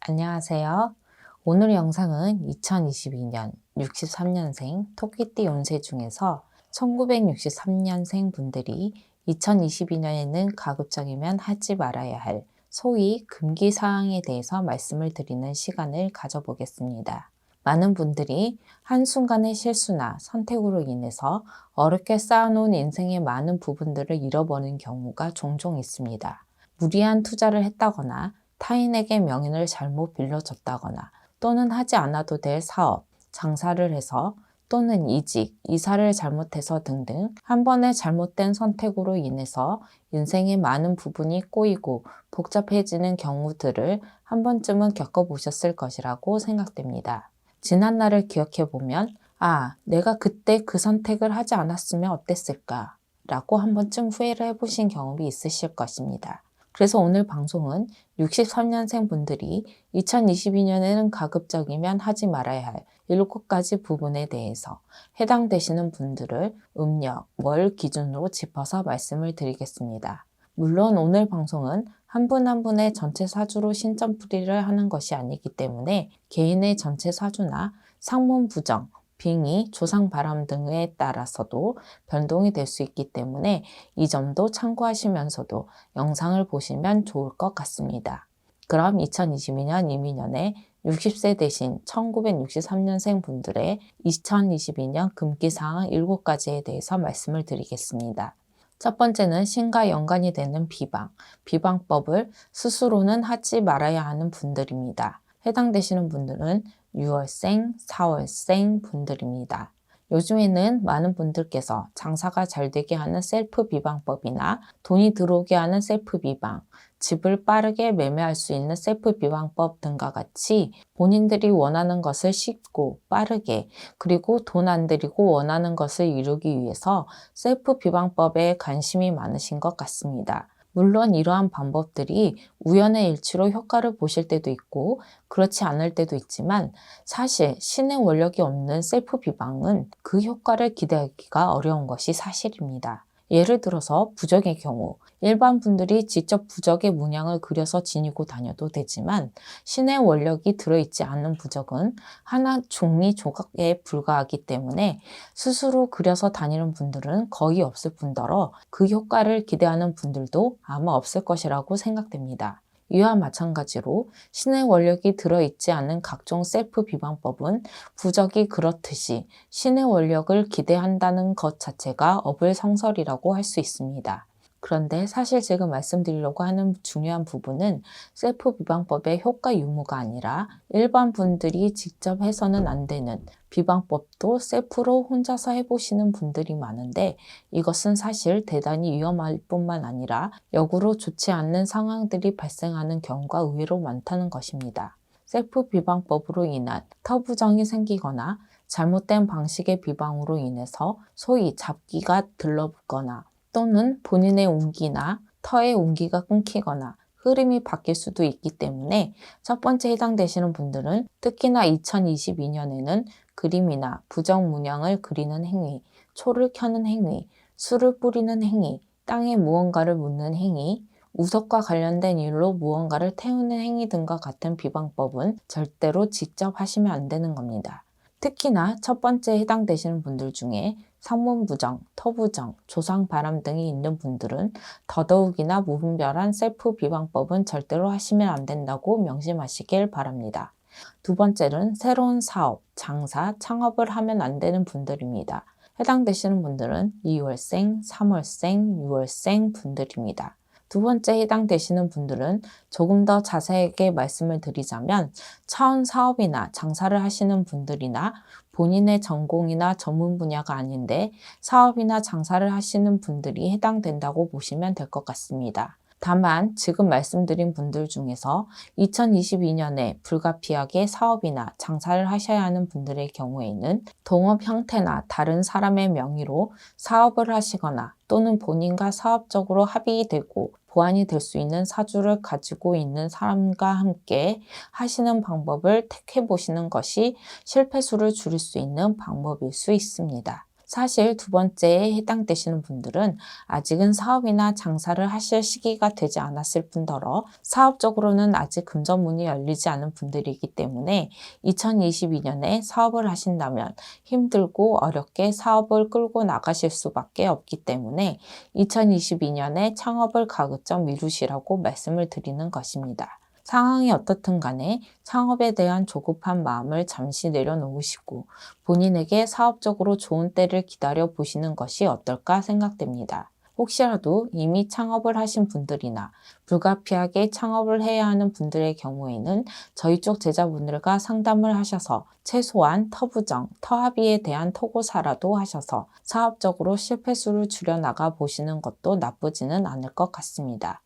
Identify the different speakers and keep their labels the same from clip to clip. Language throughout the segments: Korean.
Speaker 1: 안녕하세요. 오늘 영상은 2022년 63년생 토끼띠 운세 중에서 1963년생 분들이 2022년에는 가급적이면 하지 말아야 할 소위 금기 사항에 대해서 말씀을 드리는 시간을 가져보겠습니다. 많은 분들이 한순간의 실수나 선택으로 인해서 어렵게 쌓아놓은 인생의 많은 부분들을 잃어버리는 경우가 종종 있습니다. 무리한 투자를 했다거나 타인에게 명인을 잘못 빌려줬다거나 또는 하지 않아도 될 사업, 장사를 해서 또는 이직, 이사를 잘못해서 등등 한 번의 잘못된 선택으로 인해서 인생의 많은 부분이 꼬이고 복잡해지는 경우들을 한 번쯤은 겪어보셨을 것이라고 생각됩니다. 지난 날을 기억해 보면 내가 그때 그 선택을 하지 않았으면 어땠을까? 라고 한 번쯤 후회를 해보신 경험이 있으실 것입니다. 그래서 오늘 방송은 63년생 분들이 2022년에는 가급적이면 하지 말아야 할 7가지 부분에 대해서 해당되시는 분들을 음력, 월 기준으로 짚어서 말씀을 드리겠습니다. 물론 오늘 방송은 한 분 한 분의 전체 사주로 신점풀이를 하는 것이 아니기 때문에 개인의 전체 사주나 상문 부정, 빙의, 조상 바람 등에 따라서도 변동이 될 수 있기 때문에 이 점도 참고하시면서도 영상을 보시면 좋을 것 같습니다. 그럼 2022년 이민년에 60세 대신 1963년생 분들의 2022년 금기사항 7가지에 대해서 말씀을 드리겠습니다. 첫 번째는 신과 연관이 되는 비방, 비방법을 스스로는 하지 말아야 하는 분들입니다. 해당되시는 분들은 6월생, 4월생 분들입니다. 요즘에는 많은 분들께서 장사가 잘 되게 하는 셀프 비방법이나 돈이 들어오게 하는 셀프 비방, 집을 빠르게 매매할 수 있는 셀프 비방법 등과 같이 본인들이 원하는 것을 쉽고 빠르게 그리고 돈 안 들이고 원하는 것을 이루기 위해서 셀프 비방법에 관심이 많으신 것 같습니다. 물론 이러한 방법들이 우연의 일치로 효과를 보실 때도 있고 그렇지 않을 때도 있지만 사실 신의 원력이 없는 셀프 비방은 그 효과를 기대하기가 어려운 것이 사실입니다. 예를 들어서 부적의 경우 일반 분들이 직접 부적의 문양을 그려서 지니고 다녀도 되지만 신의 원력이 들어있지 않은 부적은 하나 종이 조각에 불과하기 때문에 스스로 그려서 다니는 분들은 거의 없을 뿐더러 그 효과를 기대하는 분들도 아마 없을 것이라고 생각됩니다. 이와 마찬가지로 신의 원력이 들어있지 않은 각종 셀프 비방법은 부적이 그렇듯이 신의 원력을 기대한다는 것 자체가 어불성설이라고 할 수 있습니다. 그런데 사실 지금 말씀드리려고 하는 중요한 부분은 셀프 비방법의 효과 유무가 아니라 일반 분들이 직접 해서는 안 되는 비방법도 셀프로 혼자서 해보시는 분들이 많은데 이것은 사실 대단히 위험할 뿐만 아니라 역으로 좋지 않는 상황들이 발생하는 경우가 의외로 많다는 것입니다. 셀프 비방법으로 인한 터부정이 생기거나 잘못된 방식의 비방으로 인해서 소위 잡기가 들러붙거나 또는 본인의 운기나 터의 운기가 끊기거나 흐름이 바뀔 수도 있기 때문에 첫 번째 해당되시는 분들은 특히나 2022년에는 그림이나 부정 문양을 그리는 행위, 초를 켜는 행위, 술을 뿌리는 행위, 땅에 무언가를 묻는 행위, 우석과 관련된 일로 무언가를 태우는 행위 등과 같은 비방법은 절대로 직접 하시면 안 되는 겁니다. 특히나 첫 번째 해당되시는 분들 중에 상문부정, 터부정, 조상바람 등이 있는 분들은 더더욱이나 무분별한 셀프 비방법은 절대로 하시면 안 된다고 명심하시길 바랍니다. 두 번째는 새로운 사업, 장사, 창업을 하면 안 되는 분들입니다. 해당되시는 분들은 2월생, 3월생, 6월생 분들입니다. 두 번째 해당되시는 분들은 조금 더 자세하게 말씀을 드리자면 차원 사업이나 장사를 하시는 분들이나 본인의 전공이나 전문 분야가 아닌데 사업이나 장사를 하시는 분들이 해당된다고 보시면 될 것 같습니다. 다만 지금 말씀드린 분들 중에서 2022년에 불가피하게 사업이나 장사를 하셔야 하는 분들의 경우에는 동업 형태나 다른 사람의 명의로 사업을 하시거나 또는 본인과 사업적으로 합의되고 보완이 될 수 있는 사주를 가지고 있는 사람과 함께 하시는 방법을 택해 보시는 것이 실패수를 줄일 수 있는 방법일 수 있습니다. 사실 두 번째에 해당되시는 분들은 아직은 사업이나 장사를 하실 시기가 되지 않았을 뿐더러 사업적으로는 아직 금전문이 열리지 않은 분들이기 때문에 2022년에 사업을 하신다면 힘들고 어렵게 사업을 끌고 나가실 수밖에 없기 때문에 2022년에 창업을 가급적 미루시라고 말씀을 드리는 것입니다. 상황이 어떻든 간에 창업에 대한 조급한 마음을 잠시 내려놓으시고 본인에게 사업적으로 좋은 때를 기다려 보시는 것이 어떨까 생각됩니다. 혹시라도 이미 창업을 하신 분들이나 불가피하게 창업을 해야 하는 분들의 경우에는 저희 쪽 제자분들과 상담을 하셔서 최소한 터부정, 터합의에 대한 토고사라도 하셔서 사업적으로 실패수를 줄여나가 보시는 것도 나쁘지는 않을 것 같습니다.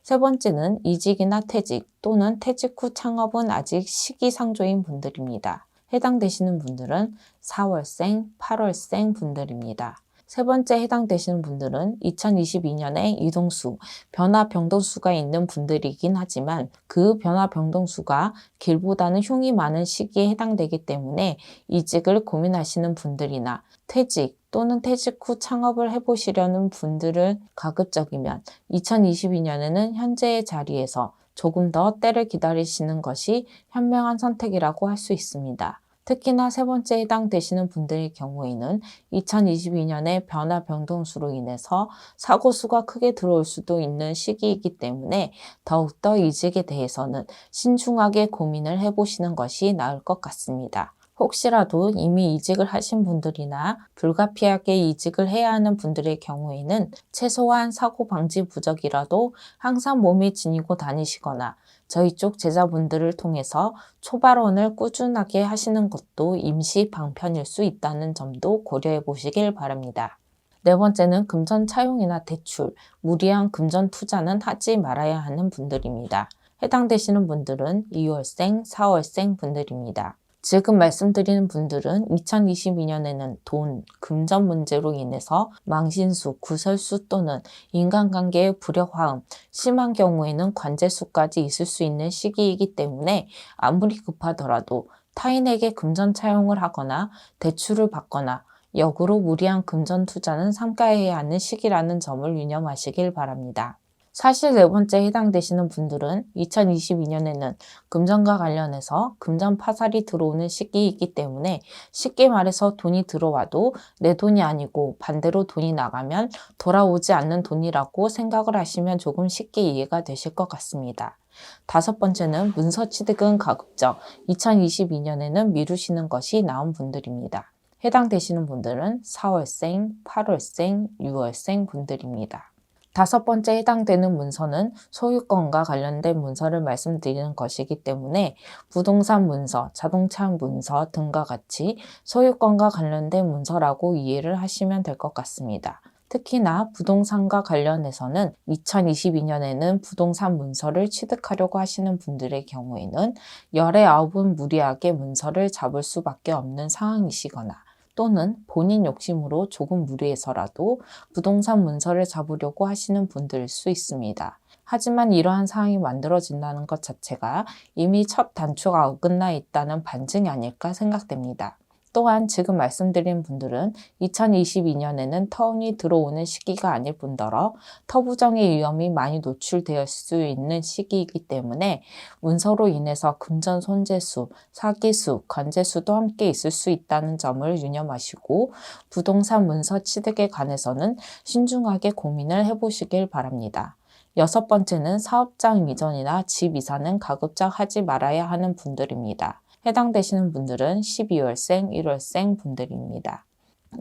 Speaker 1: 세 번째는 이직이나 퇴직 또는 퇴직 후 창업은 아직 시기상조인 분들입니다. 해당되시는 분들은 4월생, 8월생 분들입니다. 세 번째 해당되시는 분들은 2022년에 이동수, 변화 병동수가 있는 분들이긴 하지만 그 변화 병동수가 길보다는 흉이 많은 시기에 해당되기 때문에 이직을 고민하시는 분들이나 퇴직 또는 퇴직 후 창업을 해보시려는 분들은 가급적이면 2022년에는 현재의 자리에서 조금 더 때를 기다리시는 것이 현명한 선택이라고 할 수 있습니다. 특히나 세 번째 해당되시는 분들의 경우에는 2022년에 변화 병동수로 인해서 사고 수가 크게 들어올 수도 있는 시기이기 때문에 더욱더 이직에 대해서는 신중하게 고민을 해보시는 것이 나을 것 같습니다. 혹시라도 이미 이직을 하신 분들이나 불가피하게 이직을 해야 하는 분들의 경우에는 최소한 사고 방지 부적이라도 항상 몸에 지니고 다니시거나 저희 쪽 제자분들을 통해서 초발원을 꾸준하게 하시는 것도 임시 방편일 수 있다는 점도 고려해 보시길 바랍니다. 네 번째는 금전 차용이나 대출, 무리한 금전 투자는 하지 말아야 하는 분들입니다. 해당되시는 분들은 2월생, 4월생 분들입니다. 지금 말씀드리는 분들은 2022년에는 돈, 금전 문제로 인해서 망신수, 구설수 또는 인간관계의 불협화음, 심한 경우에는 관제수까지 있을 수 있는 시기이기 때문에 아무리 급하더라도 타인에게 금전 차용을 하거나 대출을 받거나 역으로 무리한 금전 투자는 삼가해야 하는 시기라는 점을 유념하시길 바랍니다. 사실 네 번째 해당되시는 분들은 2022년에는 금전과 관련해서 금전 파살이 들어오는 시기이기 때문에 쉽게 말해서 돈이 들어와도 내 돈이 아니고 반대로 돈이 나가면 돌아오지 않는 돈이라고 생각을 하시면 조금 쉽게 이해가 되실 것 같습니다. 다섯 번째는 문서 취득은 가급적 2022년에는 미루시는 것이 나은 분들입니다. 해당되시는 분들은 4월생, 8월생, 6월생 분들입니다. 다섯 번째 해당되는 문서는 소유권과 관련된 문서를 말씀드리는 것이기 때문에 부동산 문서, 자동차 문서 등과 같이 소유권과 관련된 문서라고 이해를 하시면 될 것 같습니다. 특히나 부동산과 관련해서는 2022년에는 부동산 문서를 취득하려고 하시는 분들의 경우에는 열의 아홉은 무리하게 문서를 잡을 수밖에 없는 상황이시거나 또는 본인 욕심으로 조금 무리해서라도 부동산 문서를 잡으려고 하시는 분들일 수 있습니다. 하지만 이러한 상황이 만들어진다는 것 자체가 이미 첫 단추가 어긋나 있다는 반증이 아닐까 생각됩니다. 또한 지금 말씀드린 분들은 2022년에는 터운이 들어오는 시기가 아닐 뿐더러 터부정의 위험이 많이 노출될 수 있는 시기이기 때문에 문서로 인해서 금전 손재수, 사기수, 관재수도 함께 있을 수 있다는 점을 유념하시고 부동산 문서 취득에 관해서는 신중하게 고민을 해보시길 바랍니다. 여섯 번째는 사업장 이전이나 집 이사는 가급적 하지 말아야 하는 분들입니다. 해당되시는 분들은 12월생, 1월생 분들입니다.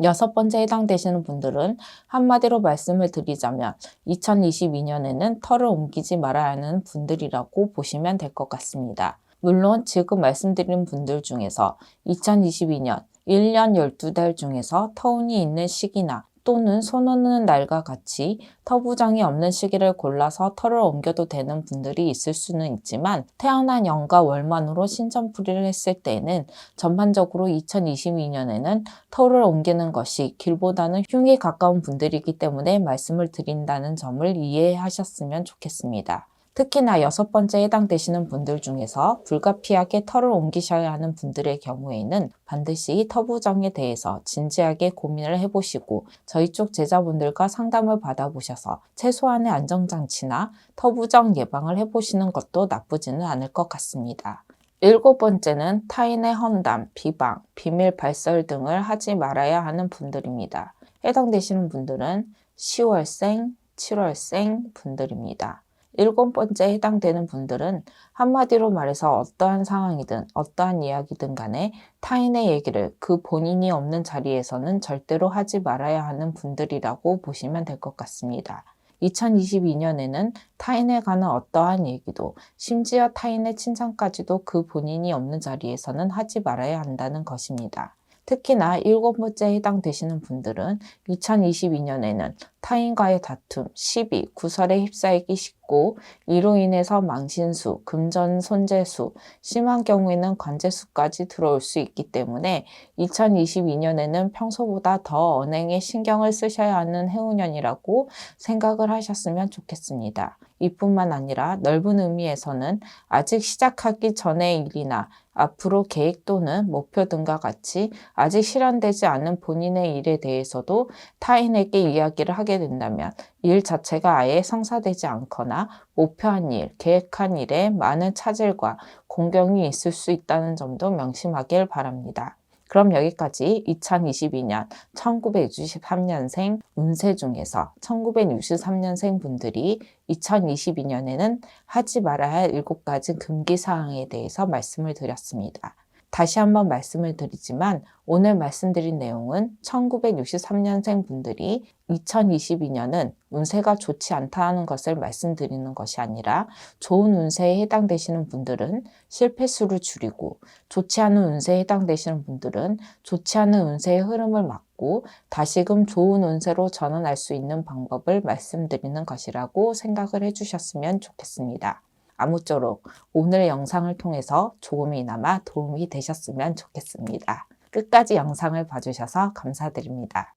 Speaker 1: 여섯 번째 해당되시는 분들은 한마디로 말씀을 드리자면 2022년에는 터를 옮기지 말아야 하는 분들이라고 보시면 될 것 같습니다. 물론 지금 말씀드린 분들 중에서 2022년 1년 12달 중에서 터운이 있는 시기나 또는 손 오는 날과 같이 터부정이 없는 시기를 골라서 터를 옮겨도 되는 분들이 있을 수는 있지만 태어난 연과 월만으로 신점풀이를 했을 때에는 전반적으로 2022년에는 터를 옮기는 것이 길보다는 흉에 가까운 분들이기 때문에 말씀을 드린다는 점을 이해하셨으면 좋겠습니다. 특히나 6번째 해당되시는 분들 중에서 불가피하게 터를 옮기셔야 하는 분들의 경우에는 반드시 터 부정에 대해서 진지하게 고민을 해보시고 저희 쪽 제자분들과 상담을 받아보셔서 최소한의 안정장치나 터 부정 예방을 해보시는 것도 나쁘지는 않을 것 같습니다. 7번째는 타인의 험담, 비방, 비밀 발설 등을 하지 말아야 하는 분들입니다. 해당되시는 분들은 10월생, 7월생 분들입니다. 7번째 해당되는 분들은 한마디로 말해서 어떠한 상황이든 어떠한 이야기든 간에 타인의 얘기를 그 본인이 없는 자리에서는 절대로 하지 말아야 하는 분들이라고 보시면 될 것 같습니다. 2022년에는 타인에 관한 어떠한 얘기도 심지어 타인의 칭찬까지도 그 본인이 없는 자리에서는 하지 말아야 한다는 것입니다. 특히나 7번째 해당되시는 분들은 2022년에는 타인과의 다툼, 시비, 구설에 휩싸이기 쉽고 이로 인해서 망신수, 금전 손재수, 심한 경우에는 관재수까지 들어올 수 있기 때문에 2022년에는 평소보다 더 언행에 신경을 쓰셔야 하는 해운년이라고 생각을 하셨으면 좋겠습니다. 이뿐만 아니라 넓은 의미에서는 아직 시작하기 전의 일이나 앞으로 계획 또는 목표 등과 같이 아직 실현되지 않은 본인의 일에 대해서도 타인에게 이야기를 하게 된다면 일 자체가 아예 성사되지 않거나 목표한 일, 계획한 일에 많은 차질과 공경이 있을 수 있다는 점도 명심하길 바랍니다. 그럼 여기까지 2022년 1963년생 운세 중에서 1963년생 분들이 2022년에는 하지 말아야 할 7가지 금기사항에 대해서 말씀을 드렸습니다. 다시 한번 말씀을 드리지만 오늘 말씀드린 내용은 1963년생 분들이 2022년은 운세가 좋지 않다는 것을 말씀드리는 것이 아니라 좋은 운세에 해당되시는 분들은 실패수를 줄이고 좋지 않은 운세에 해당되시는 분들은 좋지 않은 운세의 흐름을 막고 다시금 좋은 운세로 전환할 수 있는 방법을 말씀드리는 것이라고 생각을 해주셨으면 좋겠습니다. 아무쪼록 오늘 영상을 통해서 조금이나마 도움이 되셨으면 좋겠습니다. 끝까지 영상을 봐주셔서 감사드립니다.